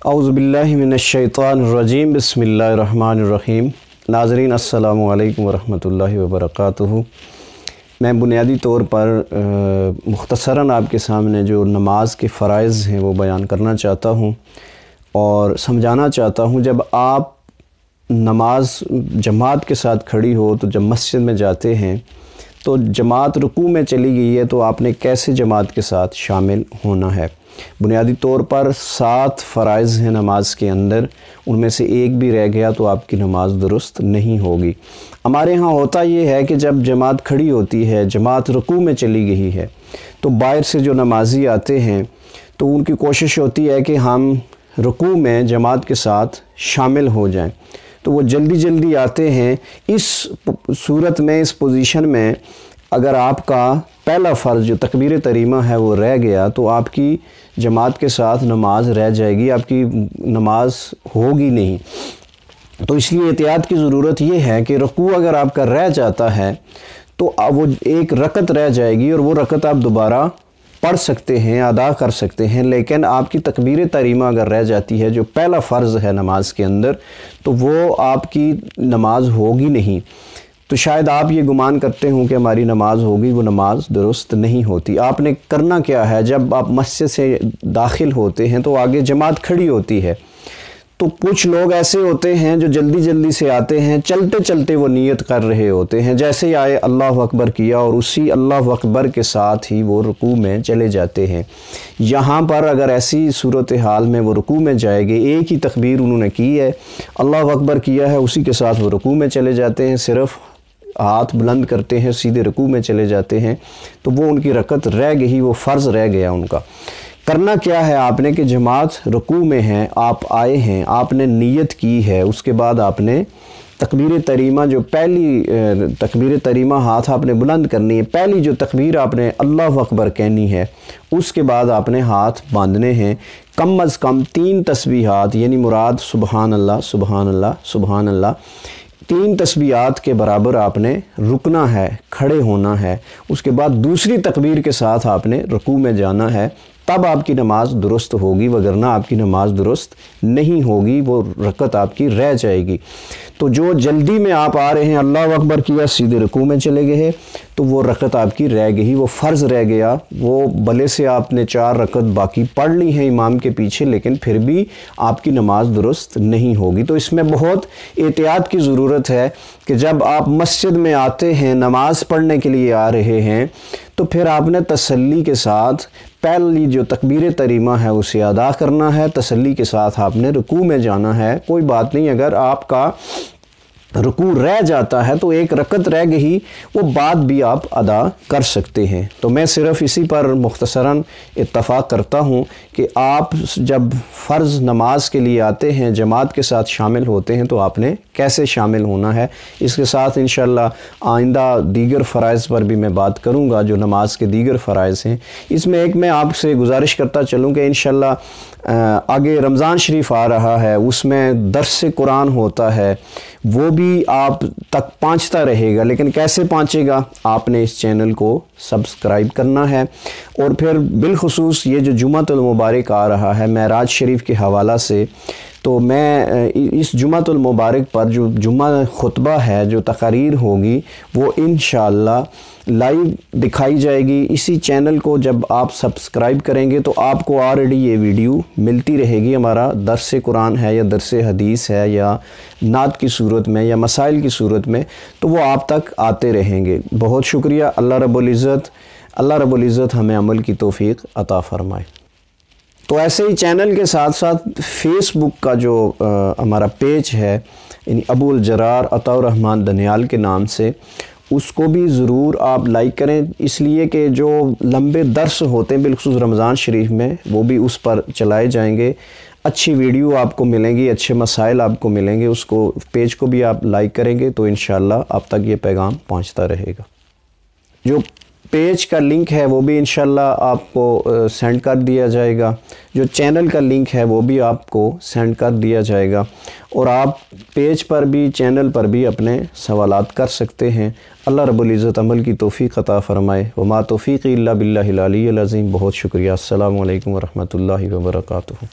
औज़ु बिल्लाहि मिनश्शैतानिर्रजीम बिस्मिल्लाहिर्रहमानिर्रहीम। नाज़रीन अस्सलामु अलैकुम वरहमतुल्लाहि वबरकातुहू। मैं बुनियादी तौर पर मुख्तसरन आपके सामने जो नमाज के फ़राइज़ हैं वो बयान करना चाहता हूँ और समझाना चाहता हूँ। जब आप नमाज जमात के साथ खड़ी हो तो जब मस्जिद में जाते हैं तो जमात रुकू में चली गई है तो आपने कैसे जमात के साथ शामिल होना है। बुनियादी तौर पर 7 फ़राइज़ हैं नमाज के अंदर, उनमें से एक भी रह गया तो आपकी नमाज दुरुस्त नहीं होगी। हमारे यहाँ होता ये है कि जब जमात खड़ी होती है, जमात रुकू में चली गई है, तो बाहर से जो नमाजी आते हैं तो उनकी कोशिश होती है कि हम रुकू में जमात के साथ शामिल हो जाएं, तो वो जल्दी जल्दी आते हैं। इस सूरत में, इस पोजीशन में अगर आपका पहला फ़र्ज़ जो तकबीर तरीमा है वो रह गया तो आपकी जमात के साथ नमाज रह जाएगी, आपकी नमाज होगी नहीं। तो इसलिए एहतियात की ज़रूरत ये है कि रुकू अगर आपका रह जाता है तो वो एक रकत रह जाएगी और वो रकत आप दोबारा पढ़ सकते हैं, अदा कर सकते हैं, लेकिन आपकी तकबीर तरीमा अगर रह जाती है जो पहला फ़र्ज़ है नमाज के अंदर, तो वो आपकी नमाज होगी नहीं। तो शायद आप ये गुमान करते हों कि हमारी नमाज होगी, वो नमाज दुरुस्त नहीं होती। आपने करना क्या है, जब आप मस्जिद से दाखिल होते हैं तो आगे जमात खड़ी होती है, तो कुछ लोग ऐसे होते हैं जो जल्दी जल्दी से आते हैं, चलते चलते वो नियत कर रहे होते हैं, जैसे ही आए अल्लाह अकबर किया और उसी अल्लाह अकबर के साथ ही वो रुकू में चले जाते हैं। यहाँ पर अगर ऐसी सूरत हाल में वो रुकू में जाएंगे, एक ही तकबीर उन्होंने की है, अल्लाह अकबर किया है, उसी के साथ वो रुकू में चले जाते हैं, सिर्फ़ हाथ बुलंद करते हैं, सीधे रुकू में चले जाते हैं, तो वो उनकी रकत रह गई, वो फ़र्ज़ रह गया उनका। करना क्या है आपने कि जमात रुकू में है, आप आए हैं, आपने नियत की है, उसके बाद आपने तकबीर तरीमा जो पहली तकबीर तरीमा हाथ आपने बुलंद करनी है, पहली जो तकबीर आपने अल्लाह अकबर कहनी है, उसके बाद आपने हाथ बांधने हैं। कम अज़ कम 3 तस्बीहात, यानी मुराद सुबहान अल्लाह सुबहान अल्लाह सुबहान अल्लाह, 3 तस्बीहात के बराबर आपने रुकना है, खड़े होना है। उसके बाद दूसरी तकबीर के साथ आपने रुकू में जाना है, तब आपकी नमाज दुरुस्त होगी, वगरना आपकी नमाज दुरुस्त नहीं होगी, वो रकत आपकी रह जाएगी। तो जो जल्दी में आप आ रहे हैं, अल्लाह अकबर किया, सीधे रुकू में चले गए, तो वो रकत आपकी रह गई, वो फ़र्ज़ रह गया। वो भले से आपने 4 रकत बाकी पढ़ ली हैं इमाम के पीछे, लेकिन फिर भी आपकी नमाज दुरुस्त नहीं होगी। तो इसमें बहुत एहतियात की ज़रूरत है कि जब आप मस्जिद में आते हैं, नमाज़ पढ़ने के लिए आ रहे हैं, तो फिर आपने तसल्ली के साथ पहली जो तकबीर तरीमा है उसे अदा करना है, तसल्ली के साथ आपने रुकू में जाना है। कोई बात नहीं, अगर आपका रुकू रह जाता है तो एक रकत रह गई, वो बात भी आप अदा कर सकते हैं। तो मैं सिर्फ़ इसी पर मुख्तसरन इत्तफ़ाक़ करता हूँ कि आप जब फ़र्ज़ नमाज के लिए आते हैं, जमात के साथ शामिल होते हैं, तो आपने कैसे शामिल होना है। इसके साथ इंशाअल्लाह आइंदा दीगर फ़राइज़ पर भी मैं बात करूँगा, जो नमाज के दीगर फ़राइज़ हैं। इसमें एक मैं आपसे गुजारिश करता चलूँ कि इंशाअल्लाह आगे रमज़ान शरीफ आ रहा है, उसमें दर्स कुरान होता है, वो भी आप तक पहुँचता रहेगा। लेकिन कैसे पहुँचेगा, आपने इस चैनल को सब्सक्राइब करना है। और फिर बिलखुसूस ये जो जुमातुल मुबारक आ रहा है मेराज शरीफ के हवाला से, तो मैं इस जुमातुल मुबारक पर जो जुम्मा खुतबा है, जो तक़रीर होगी, वो इंशाअल्लाह लाइव दिखाई जाएगी। इसी चैनल को जब आप सब्सक्राइब करेंगे तो आपको ऑलरेडी ये वीडियो मिलती रहेगी। हमारा दर्स कुरान है या दर्स हदीस है या नात की सूरत में या मसाइल की सूरत में, तो वो आप तक आते रहेंगे। बहुत शुक्रिया। अल्लाह रब्बुल इज़्ज़त हमें अमल की तौफीक अता फ़रमाए। तो ऐसे ही चैनल के साथ साथ फेसबुक का जो हमारा पेज है, यानी अबुल जरार अताउर रहमान दनियाल के नाम से, उसको भी ज़रूर आप लाइक करें, इसलिए कि जो लंबे दर्स होते हैं बिलखुसूस रमज़ान शरीफ में, वो भी उस पर चलाए जाएंगे। अच्छी वीडियो आपको मिलेंगी, अच्छे मसाइल आपको मिलेंगे। उसको पेज को भी आप लाइक करेंगे तो इंशाअल्लाह आप तक ये पैगाम पहुंचता रहेगा। जो पेज का लिंक है वो भी इंशाअल्लाह आपको सेंड कर दिया जाएगा, जो चैनल का लिंक है वो भी आपको सेंड कर दिया जाएगा, और आप पेज पर भी चैनल पर भी अपने सवालात कर सकते हैं। अल्लाह रब्बुल इज़्ज़त अमल की तौफ़ीक़ अता फ़रमाए। वमा तौफ़ीक़ी इल्ला बिल्लाहिल अलीय्यिल अज़ीम। बहुत शुक्रिया। अस्सलामु अलैकुम वरहमतुल्लाहि वबरकातुहू।